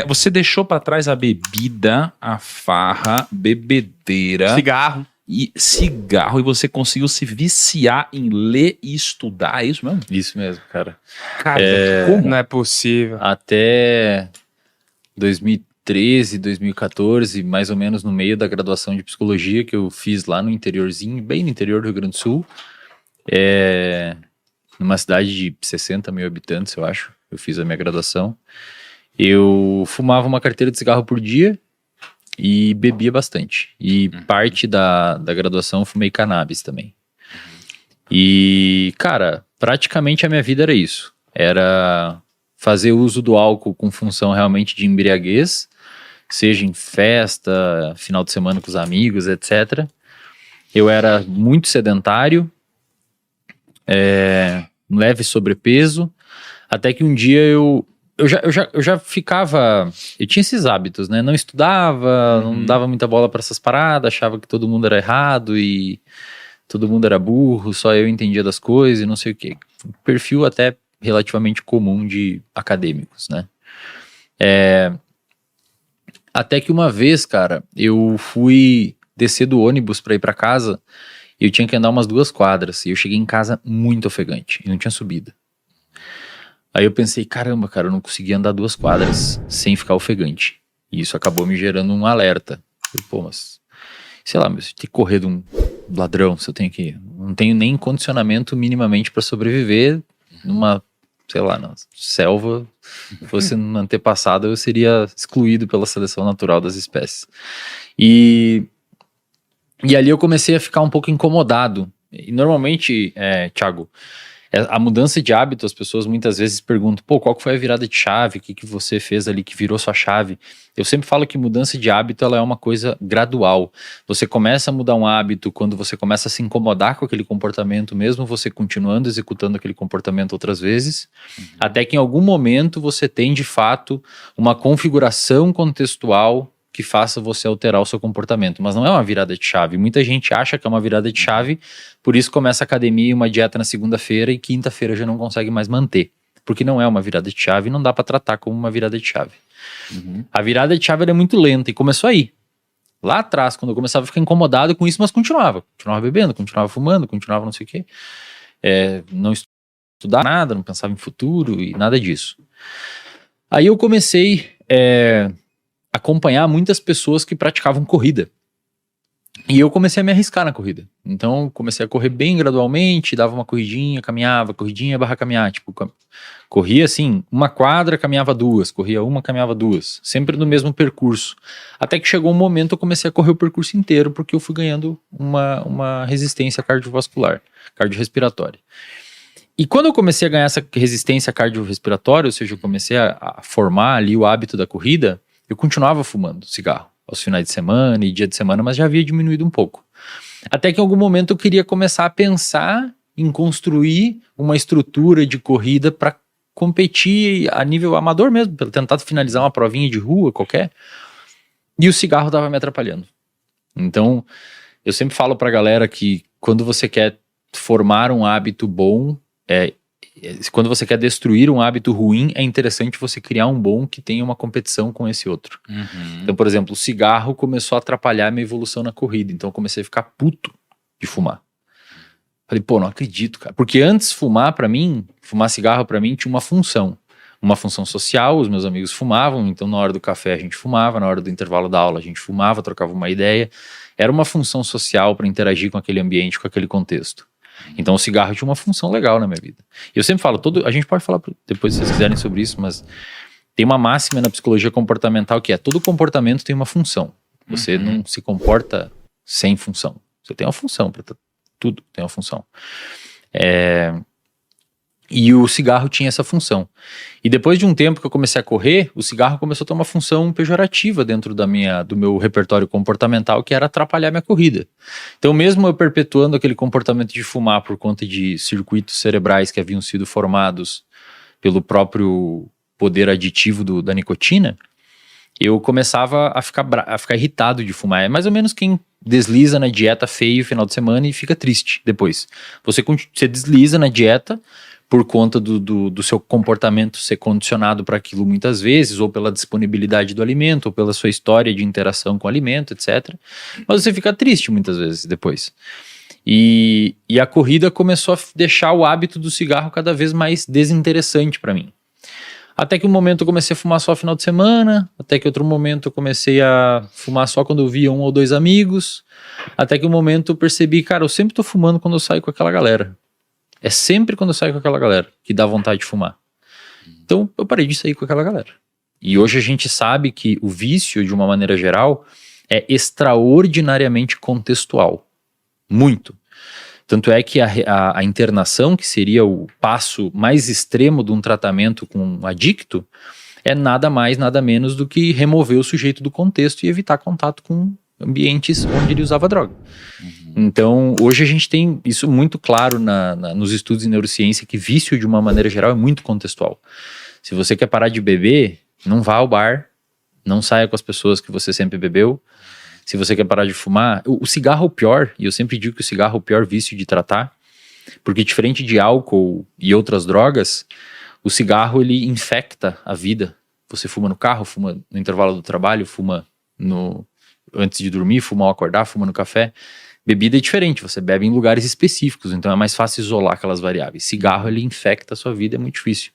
Você deixou pra trás a bebida, a farra, bebedeira Cigarro. cigarro, e você conseguiu se viciar em ler e estudar, é isso mesmo? Isso mesmo, cara. Cara, como? Não é possível. Até 2013, 2014, mais ou menos no meio da graduação de psicologia que eu fiz lá no interiorzinho, bem no interior do Rio Grande do Sul, numa cidade de 60 mil habitantes, eu acho, eu fiz a minha graduação. Eu fumava uma carteira de cigarro por dia e bebia bastante. E parte da graduação eu fumei cannabis também. E, cara, praticamente a minha vida era isso. Era fazer uso do álcool com função realmente de embriaguez, seja em festa, final de semana com os amigos, etc. Eu era muito sedentário, leve sobrepeso, até que um dia eu já ficava... Eu tinha esses hábitos, né? Não estudava, não dava muita bola para essas paradas, achava que todo mundo era errado e todo mundo era burro, só eu entendia das coisas e não sei o quê. Um perfil até relativamente comum de acadêmicos, né? Até que uma vez, cara, eu fui descer do ônibus para ir para casa e eu tinha que andar umas 2 quadras e eu cheguei em casa muito ofegante e não tinha subida. Aí eu pensei, caramba, cara, eu não conseguia andar 2 quadras sem ficar ofegante. E isso acabou me gerando um alerta. Pô, mas, sei lá, se eu tenho que correr de um ladrão, se eu tenho que... Não tenho nem condicionamento minimamente para sobreviver numa, sei lá, na selva. Se fosse no antepassado, eu seria excluído pela seleção natural das espécies. E ali eu comecei a ficar um pouco incomodado. E normalmente, Thiago... A mudança de hábito, as pessoas muitas vezes perguntam, pô, qual que foi a virada de chave? O que você fez ali que virou sua chave? Eu sempre falo que mudança de hábito, ela é uma coisa gradual. Você começa a mudar um hábito quando você começa a se incomodar com aquele comportamento, mesmo você continuando executando aquele comportamento outras vezes, até que em algum momento você tem, de fato, uma configuração contextual que faça você alterar o seu comportamento, mas não é uma virada de chave. Muita gente acha que é uma virada de chave, por isso começa a academia e uma dieta na segunda-feira e quinta-feira já não consegue mais manter, porque não é uma virada de chave e não dá para tratar como uma virada de chave. A virada de chave ela é muito lenta e começou aí. Lá atrás, quando eu começava a ficar incomodado com isso, mas continuava bebendo, continuava fumando, continuava não sei o quê, não estudava nada, não pensava em futuro e nada disso. Aí eu comecei acompanhar muitas pessoas que praticavam corrida. E eu comecei a me arriscar na corrida. Então, comecei a correr bem gradualmente, dava uma corridinha, caminhava, corridinha barra caminhar. Tipo, corria assim, 1 quadra, caminhava 2, corria 1, caminhava 2. Sempre no mesmo percurso. Até que chegou um momento eu comecei a correr o percurso inteiro, porque eu fui ganhando uma resistência cardiovascular, cardiorrespiratória. E quando eu comecei a ganhar essa resistência cardiorrespiratória, ou seja, eu comecei a formar ali o hábito da corrida, eu continuava fumando cigarro aos finais de semana e dia de semana, mas já havia diminuído um pouco. Até que em algum momento eu queria começar a pensar em construir uma estrutura de corrida para competir a nível amador mesmo, para tentar finalizar uma provinha de rua qualquer. E o cigarro estava me atrapalhando. Então, eu sempre falo pra galera que quando você quer formar um hábito bom, quando você quer destruir um hábito ruim, é interessante você criar um bom que tenha uma competição com esse outro. Então, por exemplo, o cigarro começou a atrapalhar a minha evolução na corrida, então eu comecei a ficar puto de fumar. Falei, pô, não acredito, cara. Porque antes fumar cigarro pra mim tinha uma função social, os meus amigos fumavam, então na hora do café a gente fumava, na hora do intervalo da aula a gente fumava, trocava uma ideia. Era uma função social para interagir com aquele ambiente, com aquele contexto. Então o cigarro tinha uma função legal na minha vida. Eu sempre falo, a gente pode falar depois se vocês quiserem sobre isso, mas tem uma máxima na psicologia comportamental que é, todo comportamento tem uma função. Você não se comporta sem função. Você tem uma função, tudo tem uma função. E o cigarro tinha essa função. E depois de um tempo que eu comecei a correr, o cigarro começou a ter uma função pejorativa dentro do meu repertório comportamental, que era atrapalhar minha corrida. Então mesmo eu perpetuando aquele comportamento de fumar por conta de circuitos cerebrais que haviam sido formados pelo próprio poder aditivo da nicotina, eu começava a ficar irritado de fumar. É mais ou menos quem desliza na dieta feio no final de semana e fica triste depois. Você desliza na dieta por conta do seu comportamento ser condicionado para aquilo muitas vezes, ou pela disponibilidade do alimento, ou pela sua história de interação com o alimento, etc. Mas você fica triste muitas vezes depois. E a corrida começou a deixar o hábito do cigarro cada vez mais desinteressante para mim. Até que um momento eu comecei a fumar só no final de semana, até que outro momento eu comecei a fumar só quando eu via 1 ou 2 amigos, até que um momento eu percebi, cara, eu sempre tô fumando quando eu saio com aquela galera. É sempre quando eu saio com aquela galera que dá vontade de fumar. Então eu parei de sair com aquela galera. E hoje a gente sabe que o vício, de uma maneira geral, é extraordinariamente contextual. Muito. Tanto é que a internação, que seria o passo mais extremo de um tratamento com um adicto, é nada mais, nada menos do que remover o sujeito do contexto e evitar contato com ambientes onde ele usava droga. Então, hoje a gente tem isso muito claro nos estudos de neurociência, que vício, de uma maneira geral, é muito contextual. Se você quer parar de beber, não vá ao bar, não saia com as pessoas que você sempre bebeu. Se você quer parar de fumar, o cigarro é o pior, e eu sempre digo que o cigarro é o pior vício de tratar, porque diferente de álcool e outras drogas, o cigarro ele infecta a vida. Você fuma no carro, fuma no intervalo do trabalho, fuma antes de dormir, fuma ao acordar, fuma no café. Bebida é diferente, você bebe em lugares específicos, então é mais fácil isolar aquelas variáveis. Cigarro ele infecta a sua vida, é muito difícil.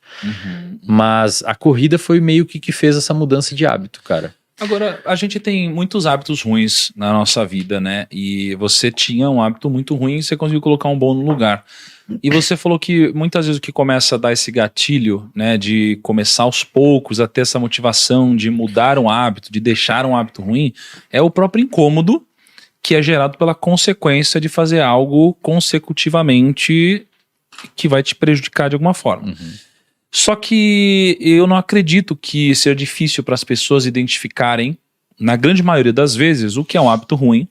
Mas a corrida foi meio que fez essa mudança de hábito, cara. Agora, a gente tem muitos hábitos ruins na nossa vida, né? E você tinha um hábito muito ruim e você conseguiu colocar um bom no lugar. E você falou que muitas vezes o que começa a dar esse gatilho, né, de começar aos poucos a ter essa motivação de mudar um hábito, de deixar um hábito ruim, é o próprio incômodo que é gerado pela consequência de fazer algo consecutivamente que vai te prejudicar de alguma forma. Só que eu não acredito que seja difícil para as pessoas identificarem, na grande maioria das vezes, o que é um hábito ruim,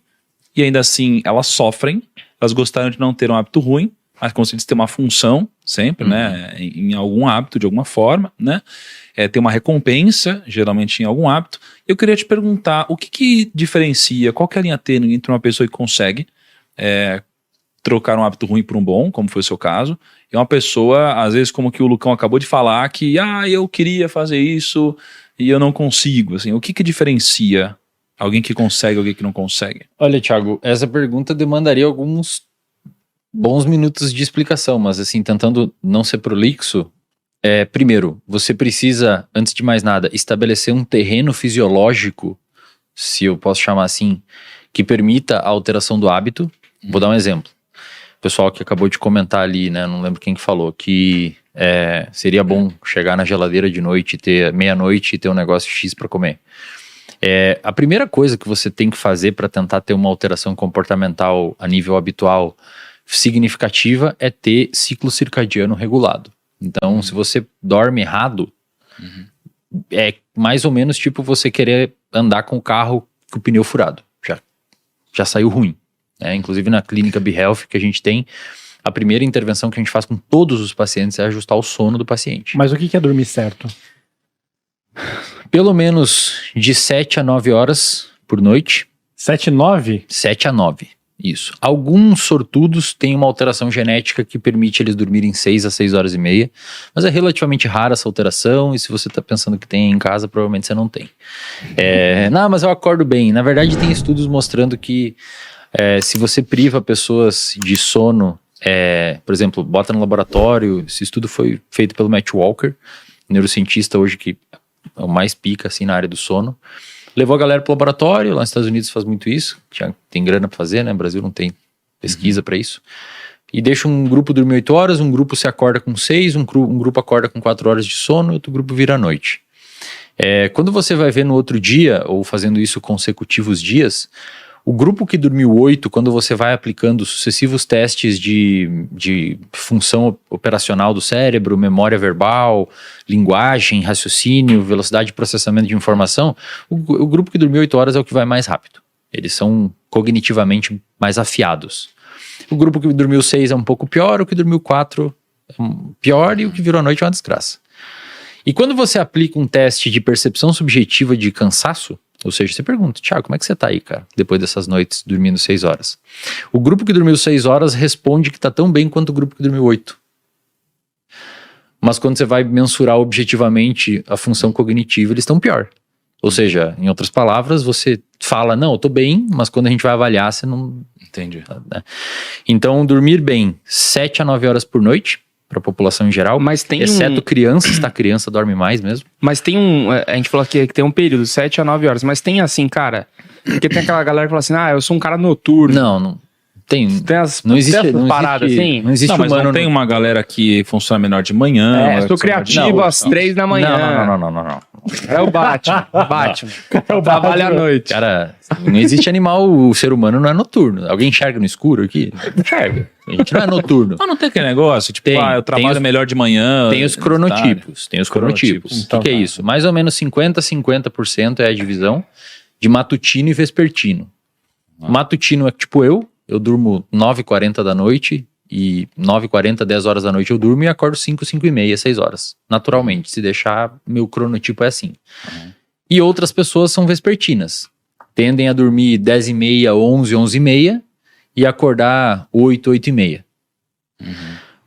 e ainda assim elas sofrem, elas gostariam de não ter um hábito ruim, mas conseguem ter uma função sempre, né, em algum hábito, de alguma forma, né, ter uma recompensa, geralmente em algum hábito. Eu queria te perguntar, o que diferencia, qual que é a linha tênue entre uma pessoa que consegue trocar um hábito ruim por um bom, como foi o seu caso, e uma pessoa, às vezes, como que o Lucão acabou de falar, que eu queria fazer isso e eu não consigo, assim, o que diferencia alguém que consegue e alguém que não consegue? Olha, Thiago, essa pergunta demandaria alguns bons minutos de explicação, mas assim, tentando não ser prolixo, primeiro, você precisa, antes de mais nada, estabelecer um terreno fisiológico, se eu posso chamar assim, que permita a alteração do hábito. Vou dar um exemplo. O pessoal que acabou de comentar ali, né, não lembro quem que falou, que seria bom chegar na geladeira de noite, ter meia-noite e ter um negócio X para comer. A primeira coisa que você tem que fazer para tentar ter uma alteração comportamental a nível habitual significativa é ter ciclo circadiano regulado. Então, se você dorme errado, é mais ou menos tipo você querer andar com o carro com o pneu furado. Já saiu ruim. Inclusive na clínica BeHealth que a gente tem, a primeira intervenção que a gente faz com todos os pacientes é ajustar o sono do paciente. Mas o que é dormir certo? Pelo menos de 7 a 9 horas por noite. 7 a 9? 7 a 9, isso. Alguns sortudos têm uma alteração genética que permite eles dormirem 6 a 6 horas e meia, mas é relativamente rara essa alteração, e se você está pensando que tem em casa, provavelmente você não tem. Não, mas eu acordo bem. Na verdade, tem estudos mostrando que se você priva pessoas de sono, por exemplo, bota no laboratório, esse estudo foi feito pelo Matt Walker, neurocientista hoje que é o mais pica assim, na área do sono, levou a galera pro laboratório, lá nos Estados Unidos faz muito isso, tem grana pra fazer, né, no Brasil não tem pesquisa pra isso, e deixa um grupo dormir 8 horas, um grupo se acorda com 6, um grupo acorda com 4 horas de sono, outro grupo vira à noite. Quando você vai ver no outro dia, ou fazendo isso consecutivos dias, o grupo que dormiu 8, quando você vai aplicando sucessivos testes de função operacional do cérebro, memória verbal, linguagem, raciocínio, velocidade de processamento de informação, o grupo que dormiu 8 horas é o que vai mais rápido. Eles são cognitivamente mais afiados. O grupo que dormiu 6 é um pouco pior, o que dormiu 4 é pior, e o que virou à noite é uma desgraça. E quando você aplica um teste de percepção subjetiva de cansaço, ou seja, você pergunta, Thiago, como é que você tá aí, cara, depois dessas noites dormindo 6 horas? O grupo que dormiu 6 horas responde que tá tão bem quanto o grupo que dormiu 8. Mas quando você vai mensurar objetivamente a função cognitiva, eles estão pior. Ou seja, em outras palavras, você fala, não, eu tô bem, mas quando a gente vai avaliar, você não... Entendi. Né? Então, dormir bem 7 a 9 horas por noite, para a população em geral, Mas tem exceto crianças, tá? Criança dorme mais mesmo. Mas tem a gente falou que tem um período, 7 a 9 horas, mas tem assim, cara, porque tem aquela galera que fala assim, eu sou um cara noturno. Não tem Não existe essas paradas assim? Não existe Não, mas humano. não tem uma galera que funciona melhor de manhã. Sou criativo às 3 da manhã. Não. É o Batman. Trabalha à noite. Cara, não existe animal, o ser humano não é noturno. Alguém enxerga no escuro aqui? Enxerga. A gente não é noturno. Mas não tem aquele negócio, tipo, Tem, eu trabalho melhor de manhã. Tem os cronotipos. Tem os cronotipos. O que é isso? Mais ou menos 50% é a divisão de matutino e vespertino. Matutino é tipo eu durmo 9h40 da noite e 9h40, 10 horas da noite eu durmo e acordo 5h30, 6 horas. Naturalmente, se deixar, meu cronotipo é assim. E outras pessoas são vespertinas. Tendem a dormir 10h30, 11, 11h30 e acordar 8, 8h30.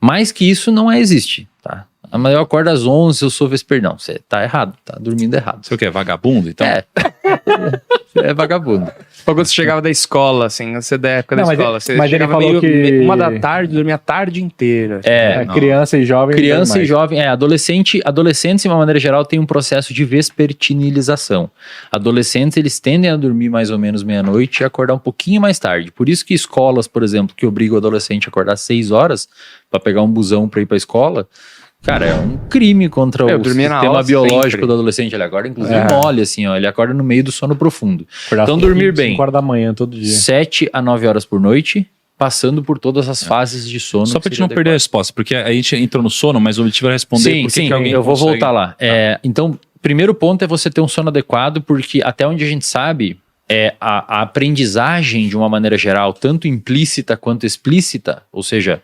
Mais que isso não existe, tá? Mas eu acordo às 11, eu sou vespertino. Não, você tá errado, tá dormindo errado. Você o quê? Vagabundo, então? É vagabundo. Quando você chegava da escola, assim, você da época da escola, você mas ele chegava falou que 1 da tarde, dormia a tarde inteira. Criança e jovem. Criança e jovem, adolescentes, de uma maneira geral, tem um processo de vespertinilização. Adolescentes, eles tendem a dormir mais ou menos meia-noite e acordar um pouquinho mais tarde. Por isso que escolas, por exemplo, que obrigam o adolescente a acordar 6 horas para pegar um busão para ir para a escola, cara, é um crime contra o sistema biológico do adolescente. Ele acorda, inclusive, mole, assim, ó. Ele acorda no meio do sono profundo. Então, dormir bem. 5 horas da manhã, todo dia. 7 a 9 horas por noite, passando por todas as fases de sono. Só pra gente não perder a resposta, porque a gente entrou no sono, mas o objetivo é responder Sim, que alguém eu vou consegue... voltar lá. Então, primeiro ponto é você ter um sono adequado, porque até onde a gente sabe, a aprendizagem, de uma maneira geral, tanto implícita quanto explícita, ou seja...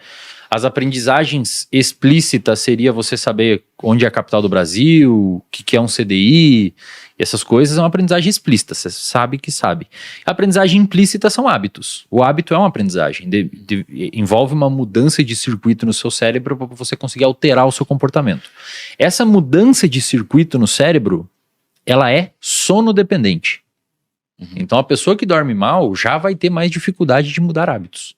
As aprendizagens explícitas seria você saber onde é a capital do Brasil, o que é um CDI, essas coisas é uma aprendizagem explícita, você sabe que sabe. A aprendizagem implícita são hábitos. O hábito é uma aprendizagem, envolve uma mudança de circuito no seu cérebro para você conseguir alterar o seu comportamento. Essa mudança de circuito no cérebro, ela é sonodependente. Então a pessoa que dorme mal já vai ter mais dificuldade de mudar hábitos.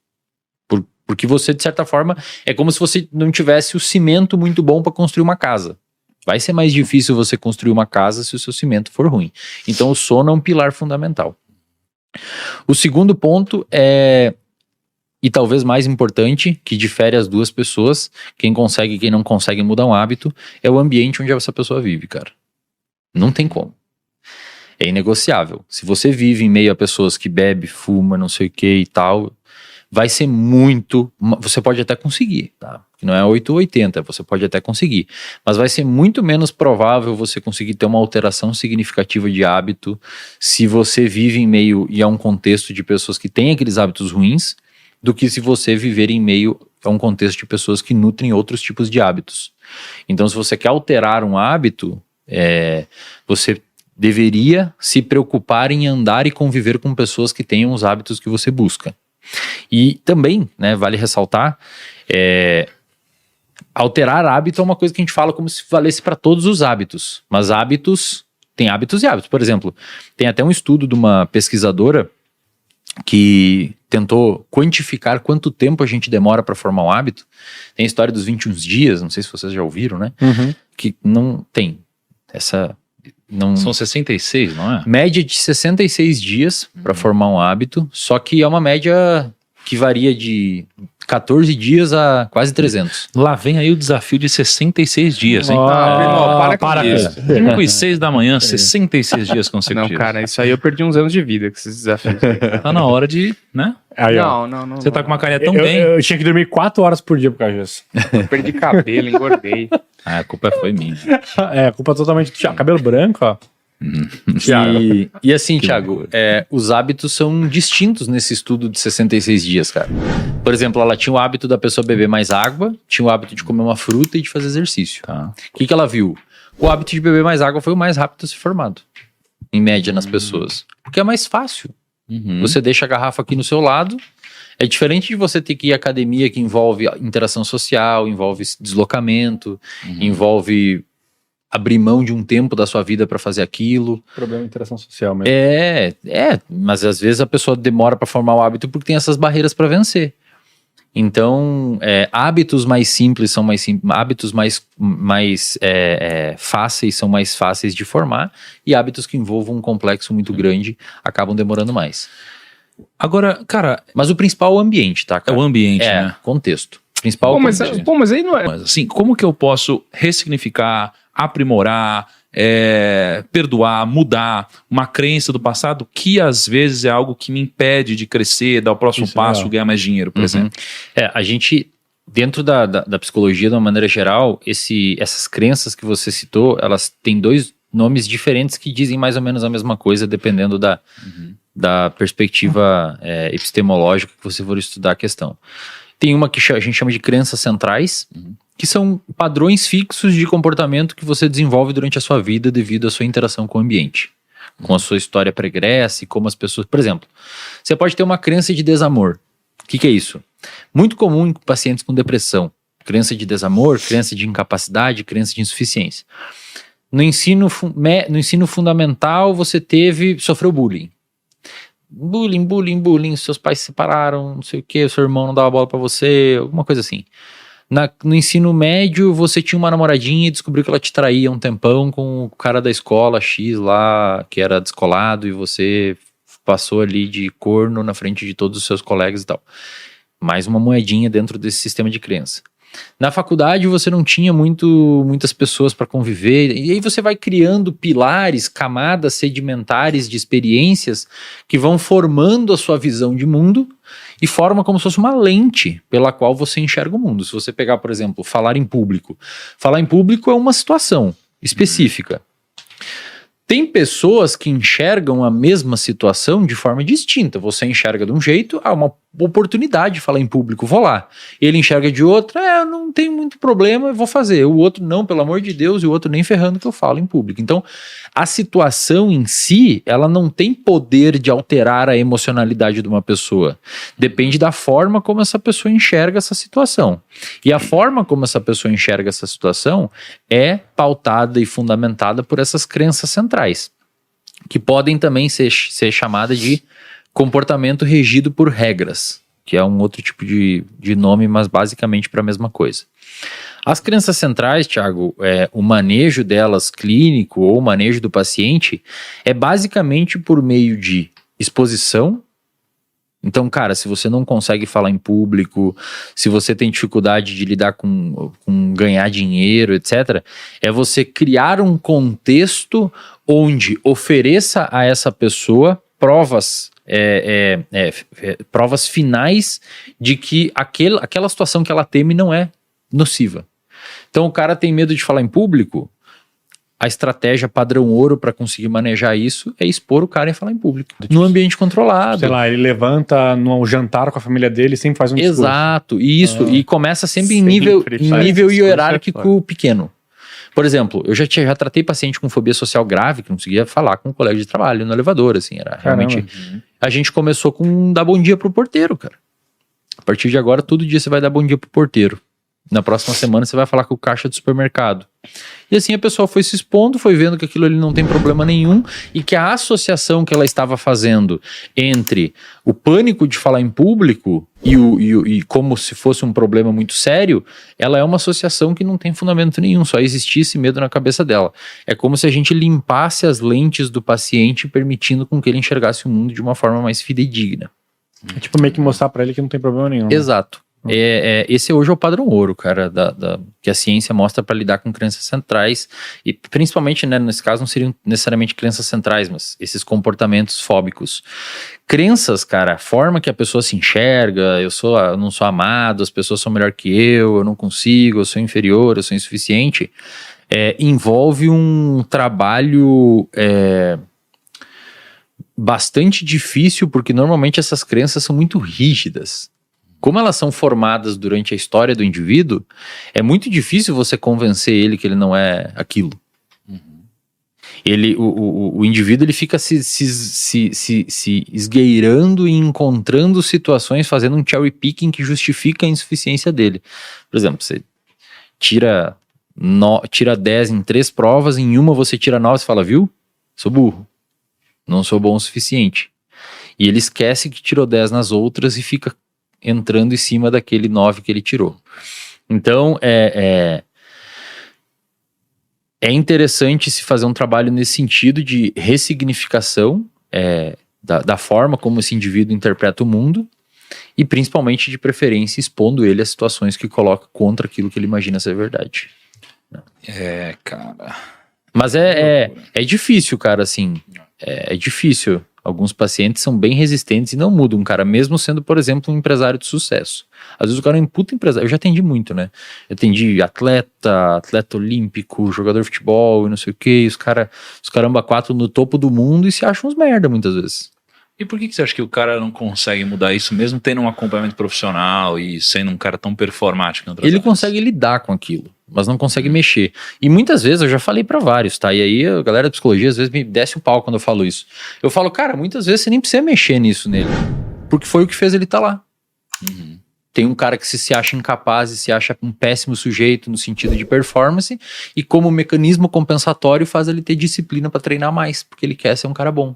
Porque você, de certa forma, é como se você não tivesse o cimento muito bom para construir uma casa. Vai ser mais difícil você construir uma casa se o seu cimento for ruim. Então o sono é um pilar fundamental. O segundo ponto e talvez mais importante, que difere as duas pessoas, quem consegue e quem não consegue mudar um hábito, é o ambiente onde essa pessoa vive, cara. Não tem como. É inegociável. Se você vive em meio a pessoas que bebe, fuma, não sei o que e tal... vai ser muito... Você pode até conseguir, tá? Não é 8 ou 80, você pode até conseguir. Mas vai ser muito menos provável você conseguir ter uma alteração significativa de hábito se você vive em meio e a um contexto de pessoas que têm aqueles hábitos ruins, do que se você viver em meio a um contexto de pessoas que nutrem outros tipos de hábitos. Então, se você quer alterar um hábito, você deveria se preocupar em andar e conviver com pessoas que tenham os hábitos que você busca. E também, né, vale ressaltar, alterar hábito é uma coisa que a gente fala como se valesse para todos os hábitos, mas hábitos, tem hábitos e hábitos. Por exemplo, tem até um estudo de uma pesquisadora que tentou quantificar quanto tempo a gente demora para formar um hábito. Tem a história dos 21 dias, não sei se vocês já ouviram, né? Que não tem essa... São 66, não é? Média de 66 dias para formar um hábito, só que é uma média que varia de 14 dias a quase 300. Lá vem aí o desafio de 66 dias, hein? Para com isso. 5 e 6 da manhã, 66 dias consecutivos. Não, cara, isso aí eu perdi uns anos de vida com esses desafios. Tá na hora de, né? Aí, ó. Não. Você tá com uma carinha tão bem. Eu tinha que dormir 4 horas por dia por causa disso. Perdi cabelo, engordei. A culpa foi minha. A culpa totalmente do Thiago. Cabelo branco, ó. E assim, Thiago, os hábitos são distintos nesse estudo de 66 dias, cara. Por exemplo, ela tinha o hábito da pessoa beber mais água, tinha o hábito de comer uma fruta e de fazer exercício. Tá. O que ela viu? O hábito de beber mais água foi o mais rápido a ser formado, em média, nas pessoas. Porque é mais fácil. Você deixa a garrafa aqui no seu lado, É diferente de você ter que ir à academia, que envolve interação social, envolve deslocamento, envolve abrir mão de um tempo da sua vida para fazer aquilo. Problema de interação social mesmo. Mas às vezes a pessoa demora para formar o hábito porque tem essas barreiras para vencer. Então, hábitos mais simples são mais simples, hábitos mais fáceis são mais fáceis de formar, e hábitos que envolvam um complexo muito grande acabam demorando mais. Agora, cara, Mas o principal é o ambiente, tá, é cara? o ambiente, né? Contexto. Principal Pô, é o mas, contexto. mas aí não é. Mas assim, como que eu posso ressignificar, aprimorar, perdoar, mudar uma crença do passado que às vezes é algo que me impede de crescer, dar o próximo Isso é passo, legal. ganhar mais dinheiro, por Uhum. exemplo? A gente, dentro da psicologia, de uma maneira geral, essas crenças que você citou, elas têm dois nomes diferentes que dizem mais ou menos a mesma coisa, dependendo da perspectiva epistemológica que você for estudar a questão. Tem uma que a gente chama de crenças centrais, que são padrões fixos de comportamento que você desenvolve durante a sua vida devido à sua interação com o ambiente, com a sua história pregressa e como as pessoas... Por exemplo, você pode ter uma crença de desamor. O que é isso? Muito comum em pacientes com depressão. Crença de desamor, crença de incapacidade, crença de insuficiência. No ensino fundamental, você sofreu bullying. Bullying, seus pais se separaram, não sei o que, seu irmão não dava bola pra você, alguma coisa assim. No ensino médio, você tinha uma namoradinha e descobriu que ela te traía um tempão com o cara da escola X lá, que era descolado, e você passou ali de corno na frente de todos os seus colegas e tal. Mais uma moedinha dentro desse sistema de crença. Na faculdade você não tinha muitas pessoas para conviver, e aí você vai criando pilares, camadas sedimentares de experiências que vão formando a sua visão de mundo e forma como se fosse uma lente pela qual você enxerga o mundo. Se você pegar, por exemplo, falar em público é uma situação específica. Tem pessoas que enxergam a mesma situação de forma distinta. Você enxerga de um jeito, uma oportunidade de falar em público, vou lá. Ele enxerga de outra, não tem muito problema, eu vou fazer. O outro, não, pelo amor de Deus, e o outro nem ferrando que eu falo em público. Então, a situação em si, ela não tem poder de alterar a emocionalidade de uma pessoa. Depende da forma como essa pessoa enxerga essa situação. E a forma como essa pessoa enxerga essa situação é pautada e fundamentada por essas crenças centrais, que podem também ser chamada de comportamento regido por regras, que é um outro tipo de nome, mas basicamente para a mesma coisa. As crenças centrais, Thiago, o manejo delas clínico ou o manejo do paciente é basicamente por meio de exposição. Então, cara, se você não consegue falar em público, se você tem dificuldade de lidar com ganhar dinheiro, etc., é você criar um contexto onde ofereça a essa pessoa provas finais de que aquela situação que ela teme não é nociva. Então o cara tem medo de falar em público, a estratégia padrão ouro para conseguir manejar isso é expor o cara e falar em público, no ambiente controlado. Sei lá, ele levanta no jantar com a família dele e sempre faz um discurso. Exato, isso, e começa sempre em Sempre nível faz discurso, hierárquico pequeno. Por exemplo, eu já tratei paciente com fobia social grave, que não conseguia falar com um colega de trabalho no elevador, assim, era realmente... A gente começou com dar bom dia pro porteiro, cara. A partir de agora, todo dia você vai dar bom dia pro porteiro. Na próxima semana você vai falar com o caixa do supermercado. E assim a pessoa foi se expondo, foi vendo que aquilo ali não tem problema nenhum e que a associação que ela estava fazendo entre o pânico de falar em público e como se fosse um problema muito sério, ela é uma associação que não tem fundamento nenhum, só existia esse medo na cabeça dela. É como se a gente limpasse as lentes do paciente, permitindo com que ele enxergasse o mundo de uma forma mais fidedigna. É tipo meio que mostrar pra ele que não tem problema nenhum. Exato. Esse hoje é o padrão ouro, cara, que a ciência mostra para lidar com crenças centrais, e principalmente, né, nesse caso não seriam necessariamente crenças centrais, mas esses comportamentos fóbicos. Crenças, cara, a forma que a pessoa se enxerga, eu não sou amado, as pessoas são melhor que eu não consigo, eu sou inferior, eu sou insuficiente, envolve um trabalho bastante difícil, porque normalmente essas crenças são muito rígidas. Como elas são formadas durante a história do indivíduo, é muito difícil você convencer ele que ele não é aquilo. O indivíduo ele fica se esgueirando e encontrando situações, fazendo um cherry picking que justifica a insuficiência dele. Por exemplo, você tira 10 em 3 provas, em uma você tira 9 e fala, viu? Sou burro. Não sou bom o suficiente. E ele esquece que tirou 10 nas outras e fica entrando em cima daquele 9 que ele tirou. Então, é interessante se fazer um trabalho nesse sentido de ressignificação da forma como esse indivíduo interpreta o mundo e principalmente de preferência expondo ele a situações que coloca contra aquilo que ele imagina ser verdade. Cara. Mas é difícil, cara, assim, é difícil. Alguns pacientes são bem resistentes e não mudam, cara, mesmo sendo, por exemplo, um empresário de sucesso. Às vezes o cara é um puta empresário. Eu já atendi muito, né? Eu atendi atleta olímpico, jogador de futebol e não sei o que. Os caramba 4 no topo do mundo e se acham uns merda muitas vezes. E por que você acha que o cara não consegue mudar isso, mesmo tendo um acompanhamento profissional e sendo um cara tão performático? Em outras Ele áreas? consegue lidar com aquilo, mas não consegue mexer. E muitas vezes, eu já falei pra vários, tá? E aí a galera da psicologia às vezes me desce o pau quando eu falo isso. Eu falo, cara, muitas vezes você nem precisa mexer nisso nele, porque foi o que fez ele estar lá. Tem um cara que se acha incapaz e se acha um péssimo sujeito no sentido de performance, e como mecanismo compensatório faz ele ter disciplina pra treinar mais, porque ele quer ser um cara bom.